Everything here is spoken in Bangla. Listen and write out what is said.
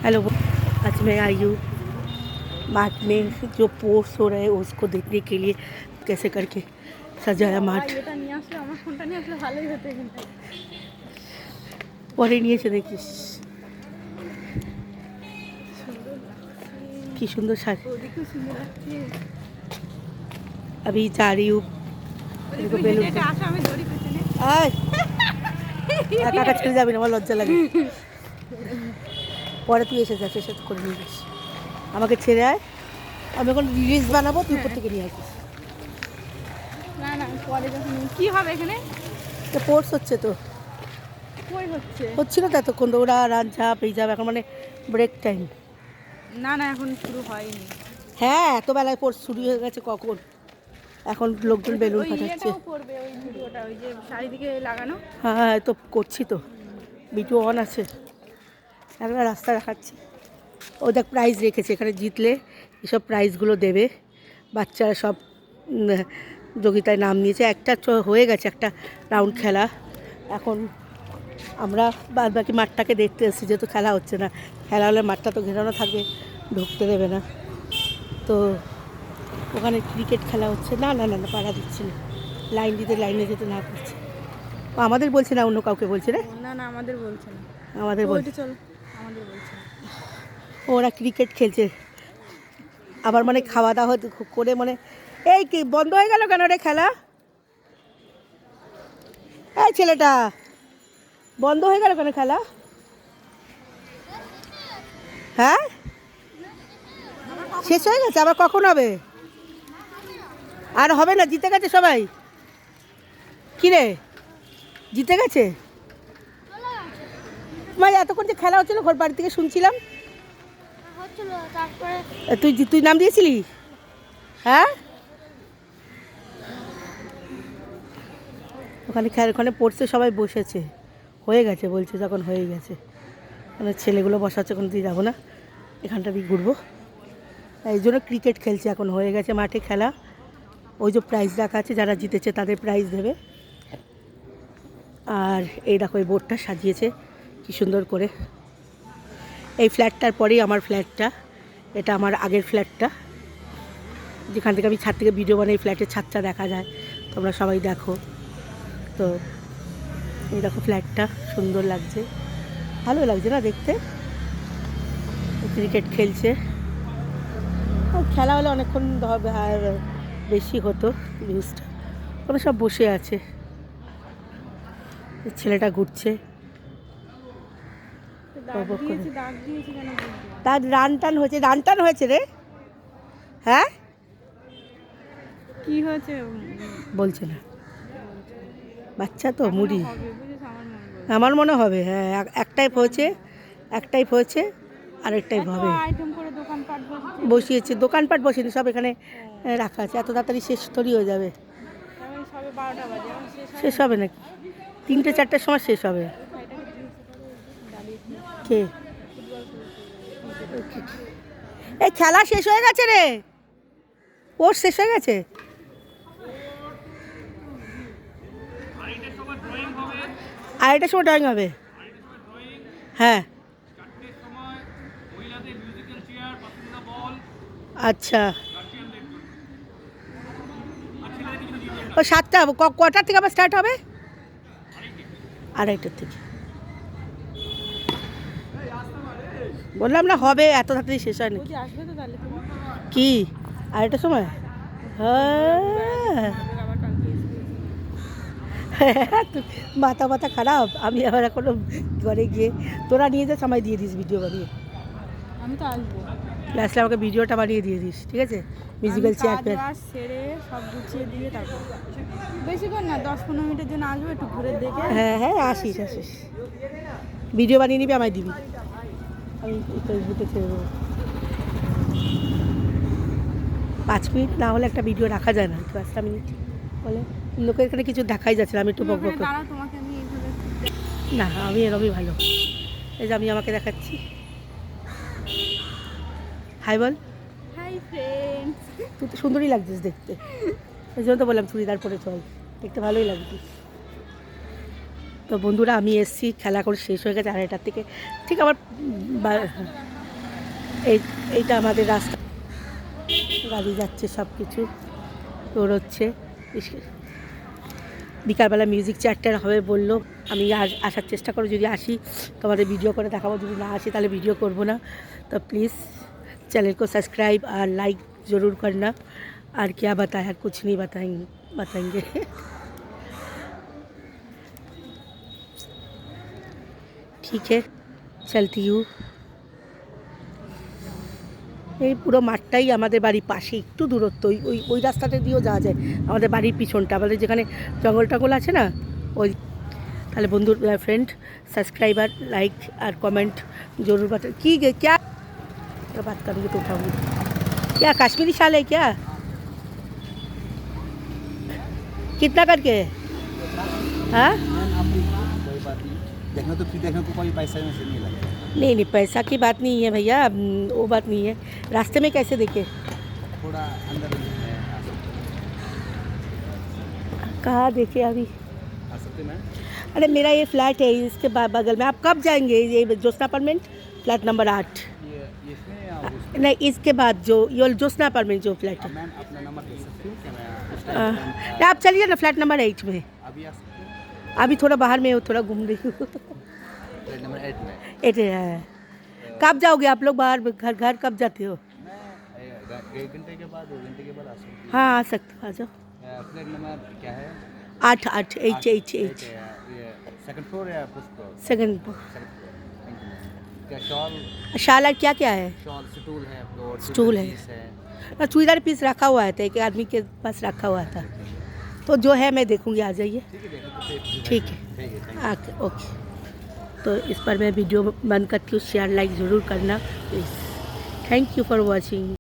हेलो। आज मैं आई हूँ मार्ट में जो पोर्ट्स हो रहे हैं उसको देखने के लिए कैसे करके सजाया मार्ट। পরে নিয়েছে দেখিস কি সুন্দর শাড়ি। अभी जा रही हूँ কাকা ছেড়ে যাবি না, আমার লজ্জা লাগে। পরে তুই এসে যাস, এসে করে নিয়ে যাস, আমাকে ছেড়ে আয়, আমি এখন রিলস বানাবো, তুই উপর থেকে নিয়ে আসিস। না না পরে যখন কি হবে এখানে তো পোর্টস হচ্ছে তো হচ্ছিল তো এতক্ষণ তো ওরা রান ঝাপ এই যাবে এখন মানে ব্রেক টাইম। না না এখন শুরু হয়নি। হ্যাঁ এত বেলায় পোর্টস শুরু হয়ে গেছে কখন, এখন লোকজন বেলুন ফাটাচ্ছে। করবে ওই ভিডিওটা ওই যে চারিদিকে লাগানো। হ্যাঁ তো করছি তো, ভিডিও অন আছে, একটা রাস্তা দেখাচ্ছি। ও দেখ প্রাইজ রেখেছে, এখানে জিতলে এসব প্রাইজগুলো দেবে। বাচ্চারা সব যোগিতায় নাম নিয়েছে, একটা হয়ে গেছে একটা রাউন্ড খেলা। এখন আমরা বাদ বাকি মাঠটাকে দেখতে এসেছি, যেহেতু খেলা হচ্ছে না, খেলা হলে মাঠটা তো ঘেরানো থাকবে, ঢুকতে দেবে না। তো ওখানে ক্রিকেট খেলা হচ্ছে, না না না না পাড়া দিচ্ছি না, লাইন দিতে লাইনে যেতে না করছে। আমাদের বলছে না অন্য কাউকে বলছে রে? না না আমাদের বলছে না, আমাদের বলছে, চল আমাদের বলছে। ওরা ক্রিকেট খেলছে আবার, মানে খাওয়া দাওয়া করে মানে এই কি বন্ধ হয়ে গেল কেন রে খেলা? এই ছেলেটা বন্ধ হয়ে গেল কেন খেলা? হ্যাঁ শেষ হয়ে গেছে, আবার কখন হবে? আর হবে না, জিতে গেছে সবাই। কি রে জিতে গেছে? মানে এতক্ষণ যে খেলা হচ্ছিল ঘর বাড়ি থেকে শুনছিলাম, তুই তুই নাম দিয়েছিলি? হ্যাঁ ওখানে ওখানে পড়ছে, সবাই বসেছে, হয়ে গেছে বলছে, যখন হয়ে গেছে মানে ছেলেগুলো বসাচ্ছে, কোনো দিয়ে যাবো না, এখানটা দিয়ে ঘুরবো। এই জন্য ক্রিকেট খেলছে, এখন হয়ে গেছে মাঠে খেলা। ওই যে প্রাইজ রাখা আছে, যারা জিতেছে তাদের প্রাইজ দেবে। আর এই দেখো এই বোর্ডটা সাজিয়েছে কি সুন্দর করে। এই ফ্ল্যাটটার পরেই আমার ফ্ল্যাটটা, এটা আমার আগের ফ্ল্যাটটা, যেখান থেকে আমি ছাদ থেকে ভিডিও বানাই, ফ্ল্যাটের ছাদটা দেখা যায়, তোমরা সবাই দেখো। তো এই দেখো ফ্ল্যাটটা সুন্দর লাগছে, ভালো লাগছে না দেখতে? ক্রিকেট খেলছে, খেলা হলে অনেকক্ষণ আর বেশি হতো ভিউজটা। ওরা সব বসে আছে, ছেলেটা ঘুরছে, তার রান টান হয়েছে, রান টান হয়েছে রে। হ্যাঁ কি হয়েছে বলছে না, বাচ্চা তো মুড়ি, আমার মনে হবে। হ্যাঁ একটাই হয়েছে, একটাই হয়েছে, আরেকটাই হবে। বসিয়েছে দোকানপাট, বসিয়েছে সব এখানে রাখা আছে। এত তাড়াতাড়ি শেষ তৈরি হয়ে যাবে? শেষ হবে নাকি? 3টে-4টের সময় শেষ হবে। কে এই খেলা শেষ হয়ে গেছে রে, ওর শেষ হয়ে গেছে। আড়াইটার সময় ড্রয়িং হবে। হ্যাঁ আচ্ছা, ও 7টা কটার থেকে আবার স্টার্ট হবে? 2:30টার থেকে। বললাম না হবে, এত তাড়াতাড়ি শেষ হয় না কি? 2:30টার সময়? হ্যাঁ মাথা মাথা খারাপ, আমি আবার এখনো ঘরে গিয়ে, তোরা নিয়ে যাস, আমায় দিয়ে দিস ভিডিও বানিয়ে। আমি তো আসবো, আসলে আমাকে ভিডিওটা বানিয়ে দিয়ে দিস, ঠিক আছে? মিউজিক্যাল চেয়ার পেয়ে সেরে সব গুছিয়ে দিয়ে তারপর বেশিক্ষণ না, 10-15 মিনিটের জন্য আসবো, একটু ঘুরে দেখে। হ্যাঁ হ্যাঁ আসিস আসিস, ভিডিও বানিয়ে নিবি, আমায় দিবি, আমি ফেসবুকে ছেড়ে দেবো। 5 মিনিট না হলে একটা ভিডিও রাখা যায় না, 5টা মিনিট বলে লোকের এখানে কিছু দেখাই যাচ্ছে না, আমি একটু বক বক না, আমি এরকমই ভালো। এই যে আমি আমাকে দেখাচ্ছি, হাই বল। হাই ফ্রেন্ডস, তুই তো সুন্দরই লাগছিস দেখতে, এই জন্য তো বললাম চুড়িদার পরে চল, দেখতে ভালোই লাগছিস। তো বন্ধুরা আমি এসছি, খেলা করে শেষ হয়ে গেছে 2:30টার থেকে, ঠিক আমার এই এইটা আমাদের রাস্তা, গাড়ি যাচ্ছে, সব কিছু দৌড়চ্ছে। বিকালবেলা মিউজিক চেয়ারটার হবে বললো, আমি আসার চেষ্টা করো, যদি আসি তোমাদের ভিডিও করে দেখাবো, যদি না আসি তাহলে ভিডিও করব না। तो प्लीज़ चैनल को सब्सक्राइब और लाइक ज़रूर करना। और क्या बताया, कुछ नहीं बताएंगे। ঠিক है, চলতি হু। এই পুরো মাঠটাই আমাদের বাড়ির পাশে, একটু দূরত্ব, ওই রাস্তাটা দিয়েও যাওয়া যায়, আমাদের বাড়ির পিছনটা, আমাদের যেখানে জঙ্গল টঙ্গল আছে না ওই। তাহলে বন্ধু फ्रेंड सब्सक्राइबर लाइक और कमेंट जरूर बता की क्या बात करूँगी तो उठाऊँगी। क्या कश्मीरी शाल है क्या? कितना करके है? हाँ कोई बात नहीं, देखना तो फिर देखने को कोई पैसा में से नहीं लगेगा। नहीं पैसा की बात नहीं है भैया, वो बात नहीं है। रास्ते में कैसे देखे? थोड़ा अंदर में कहाँ देखे अभी? आ सकते मैम। अरे मेरा ये फ्लैट है, इसके बगल में। आप कब जाएंगे? ये ज्योत्सना अपार्टमेंट फ्लैट नंबर 8। ये इसमें या उसमें? नहीं, इसके बाद जो ये ज्योत्सना अपार्टमेंट जो फ्लैट है। मैम अपना नंबर दे सकते हो क्या? मैं उस नहीं, आप चलिए ना फ्लैट नंबर 8 में। अभी आ सकते हो? अभी थोड़ा बाहर में हो, थोड़ा घूम रही हूँ। फ्लैट नंबर 8 में। 8 है। कब जाओगे आप लोग बाहर? घर कब जाते हो? मैं 1 घंटे के बाद 2 घंटे के बाद आ सकती हूँ। हाँ आ सकते हो, आ जाओ। फ्लैट नंबर क्या है? 8 8 8 8 ये सेकंड फ्लोर या first floor? Second. Second floor. Thank you. क्या शॉल? शाल और क्या क्या है? शॉल स्टूल है, फ्लोर स्टूल है। चूड़ीदार पीस रखा हुआ था, एक आदमी के पास रखा हुआ था, तो जो है मैं देखूंगी, आ जाइए। ठीक है, देखो तो फिर ठीक है, ठीक है, थैंक यू। ओके। तो इस पर मैं वीडियो बंद करती हूँ, शेयर लाइक ज़रूर करना please. Thank you for watching.